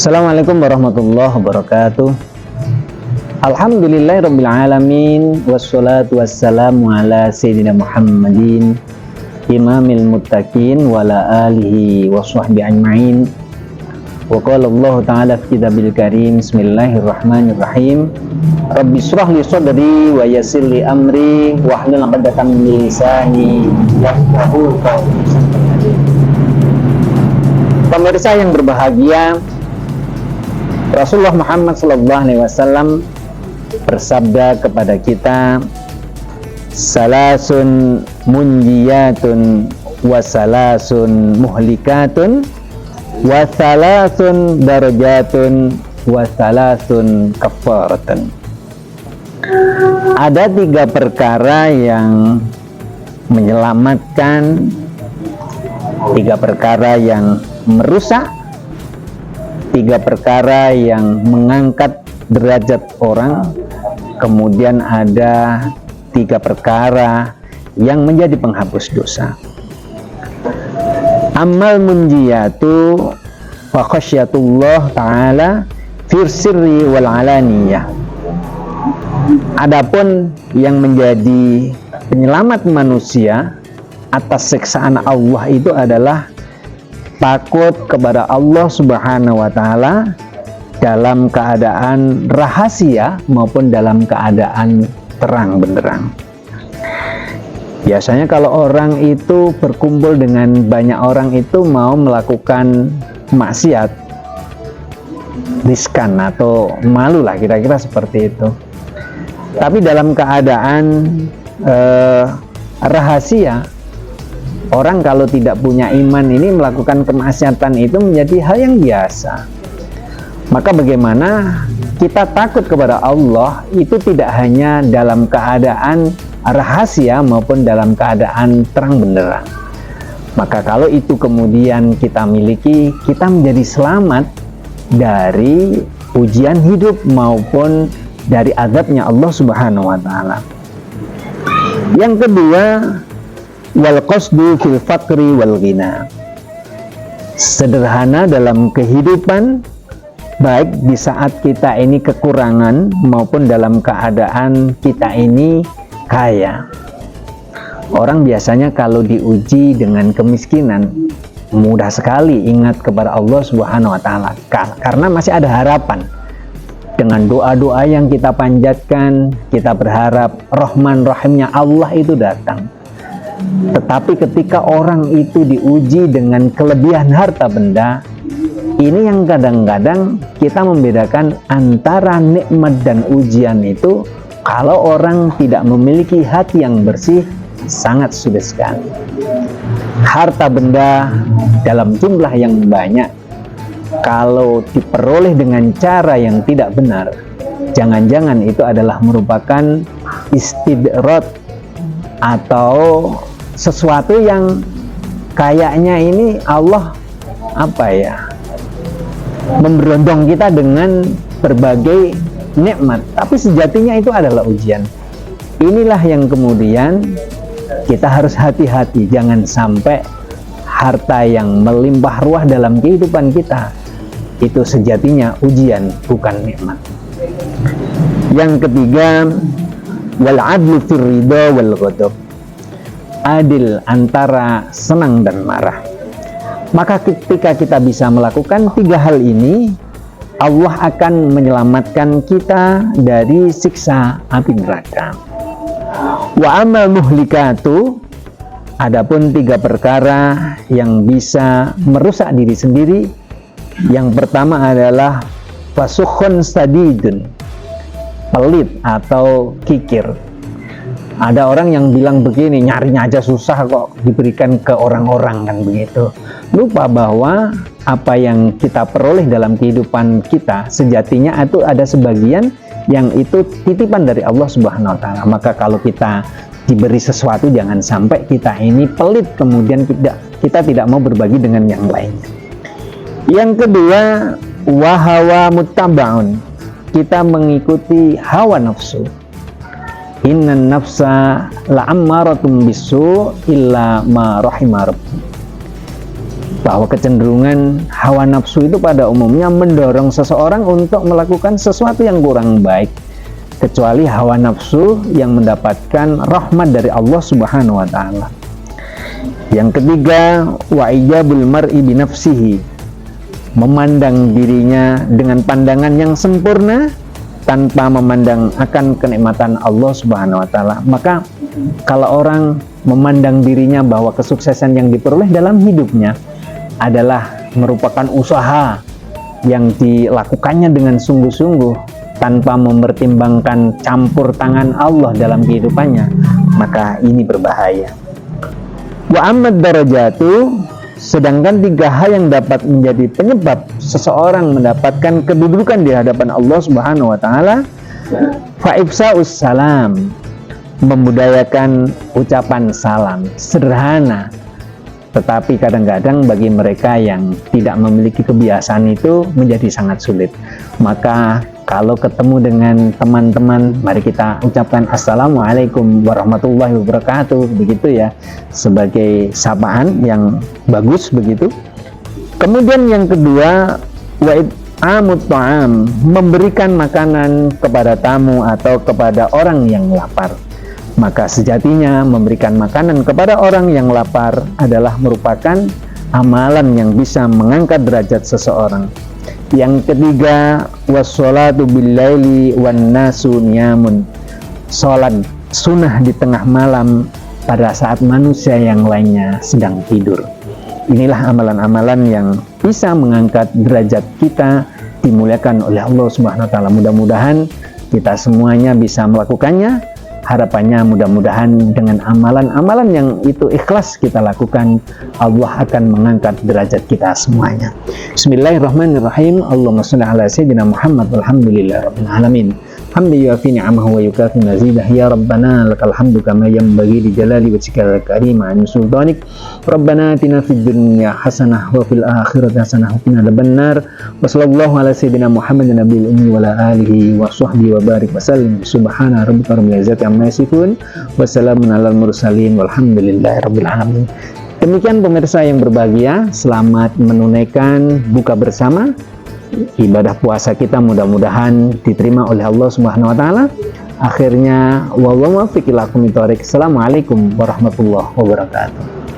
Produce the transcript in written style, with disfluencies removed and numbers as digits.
Assalamualaikum warahmatullahi wabarakatuh. Alhamdulillahirrabbilalamin. Wassalatu wassalamu ala sayyidina Muhammadin imamil muttaqin wa ala alihi wa sahbihi ajma'in. Wa qala Allah ta'ala fi kitabil karim. Bismillahirrahmanirrahim. Rabbi shrah li sadri wa yassir li amri wahlul 'uqdatam min lisani yafqahu qawli. Pemirsa yang berbahagia, Rasulullah Muhammad SAW bersabda kepada kita, salasun munjiyatun wa salasun muhlikatun wa salasun darajatun wa salasun kafaratun. Ada 3 perkara yang menyelamatkan, 3 perkara yang merusak, 3 perkara yang mengangkat derajat orang, kemudian ada 3 perkara yang menjadi penghapus dosa. Amal munjiyatu wa khasyatullah ta'ala fir sirri wal alaniyah. Adapun yang menjadi penyelamat manusia atas siksaan Allah itu adalah takut kepada Allah Subhanahu wa Ta'ala dalam keadaan rahasia maupun dalam keadaan terang benderang. Biasanya kalau orang itu berkumpul dengan banyak orang itu mau melakukan maksiat, riskan atau malu lah, kira-kira seperti itu. Tapi dalam keadaan rahasia, orang kalau tidak punya iman ini melakukan kemaksiatan itu menjadi hal yang biasa. Maka bagaimana kita takut kepada Allah itu tidak hanya dalam keadaan rahasia maupun dalam keadaan terang benderang. Maka kalau itu kemudian kita miliki, kita menjadi selamat dari ujian hidup maupun dari azabnya Allah Subhanahu wa Ta'ala. Yang kedua, wal qasdu fil faqri wal ghina. Sederhana dalam kehidupan, baik di saat kita ini kekurangan maupun dalam keadaan kita ini kaya. Orang biasanya kalau diuji dengan kemiskinan mudah sekali ingat kepada Allah Subhanahu wa Ta'ala, karena masih ada harapan. Dengan doa-doa yang kita panjatkan, kita berharap Rahman Rahimnya Allah itu datang. Tetapi ketika orang itu diuji dengan kelebihan harta benda, ini yang kadang-kadang kita membedakan antara nikmat dan ujian itu. Kalau orang tidak memiliki hati yang bersih, sangat sulit sekali. Harta benda dalam jumlah yang banyak, kalau diperoleh dengan cara yang tidak benar, jangan-jangan itu adalah merupakan istidraj atau sesuatu yang kayaknya ini Allah memberondong kita dengan berbagai nikmat, tapi sejatinya itu adalah ujian. Inilah yang kemudian kita harus hati-hati, jangan sampai harta yang melimpah ruah dalam kehidupan kita itu sejatinya ujian, bukan nikmat. Yang ketiga, wal adlu fir ridha wal ghadab. Adil antara senang dan marah. Maka ketika kita bisa melakukan 3 hal ini, Allah akan menyelamatkan kita dari siksa api neraka. Wa amal muhlikatu. Adapun 3 perkara yang bisa merusak diri sendiri. Yang pertama adalah fasukhun sadidun, pelit atau kikir. Ada orang yang bilang begini, nyarinya aja susah kok diberikan ke orang-orang, kan begitu. Lupa bahwa apa yang kita peroleh dalam kehidupan kita sejatinya itu ada sebagian yang itu titipan dari Allah Subhanahu wa Ta'ala. Maka kalau kita diberi sesuatu, jangan sampai kita ini pelit kemudian kita tidak mau berbagi dengan yang lainnya. Yang kedua, wahawa muttabaun. Kita mengikuti hawa nafsu. Innan nafsa la'ammaratun bisu illa ma rahima rabbi. bahwa kecenderungan hawa nafsu itu pada umumnya mendorong seseorang untuk melakukan sesuatu yang kurang baik, kecuali hawa nafsu yang mendapatkan rahmat dari Allah Subhanahu wa taala. Yang ketiga, wa ijabul mar'i bi nafsihi, memandang dirinya dengan pandangan yang sempurna tanpa memandang akan kenikmatan Allah Subhanahu wa taala. Maka kalau orang memandang dirinya bahwa kesuksesan yang diperoleh dalam hidupnya adalah merupakan usaha yang dilakukannya dengan sungguh-sungguh tanpa mempertimbangkan campur tangan Allah dalam kehidupannya, maka ini berbahaya. Wa ammad darajatu, sedangkan tiga hal yang dapat menjadi penyebab seseorang mendapatkan kedudukan di hadapan Allah Subhanahu wa taala, fa ifsa'us salam, membudayakan ucapan salam, sederhana, tetapi kadang-kadang bagi mereka yang tidak memiliki kebiasaan itu menjadi sangat sulit. Maka kalau ketemu dengan teman-teman, mari kita ucapkan Assalamualaikum warahmatullahi wabarakatuh, begitu ya, sebagai sapaan yang bagus begitu. Kemudian yang kedua, wa'id'amut ta'am, memberikan makanan kepada tamu atau kepada orang yang lapar. Maka sejatinya memberikan makanan kepada orang yang lapar adalah merupakan amalan yang bisa mengangkat derajat seseorang. Yang ketiga, wassolatu billaili wan nasu niyamun, sholat sunnah di tengah malam pada saat manusia yang lainnya sedang tidur. Inilah amalan-amalan yang bisa mengangkat derajat kita, dimuliakan oleh Allah Subhanahu wa taala. Mudah-mudahan kita semuanya bisa melakukannya. Harapannya mudah-mudahan dengan amalan-amalan yang itu ikhlas kita lakukan, Allah akan mengangkat derajat kita semuanya. Bismillahirrahmanirrahim. Allahumma shalli ala sayyidina Muhammad walhamdulillahirabbil alamin. Hamdi yuafi ni'amahu wa yukafi mazidah. Ya Rabbana lakal hamdu kama yanbaghi li jalali wajhikal karim an sultanik. Rabbana atina fid dunya hasanah wa fil akhirati hasanah wa qina adzabannar. Wa sallallahu ala sayyidina Muhammadin nabiyil ummi wa ala alihi wa sahbihi wa barik wa sallim. Subhana rabbika rabbil izzati amma yasifun wa salamun alal mursalin walhamdulillahirabbil alamin. Demikian pemirsa yang berbahagia, selamat menunaikan buka bersama. Ibadah puasa kita mudah-mudahan diterima oleh Allah Subhanahu wa taala. Akhirnya wallahu muwaffiq ila aqwamit thoriq. Assalamualaikum warahmatullahi wabarakatuh.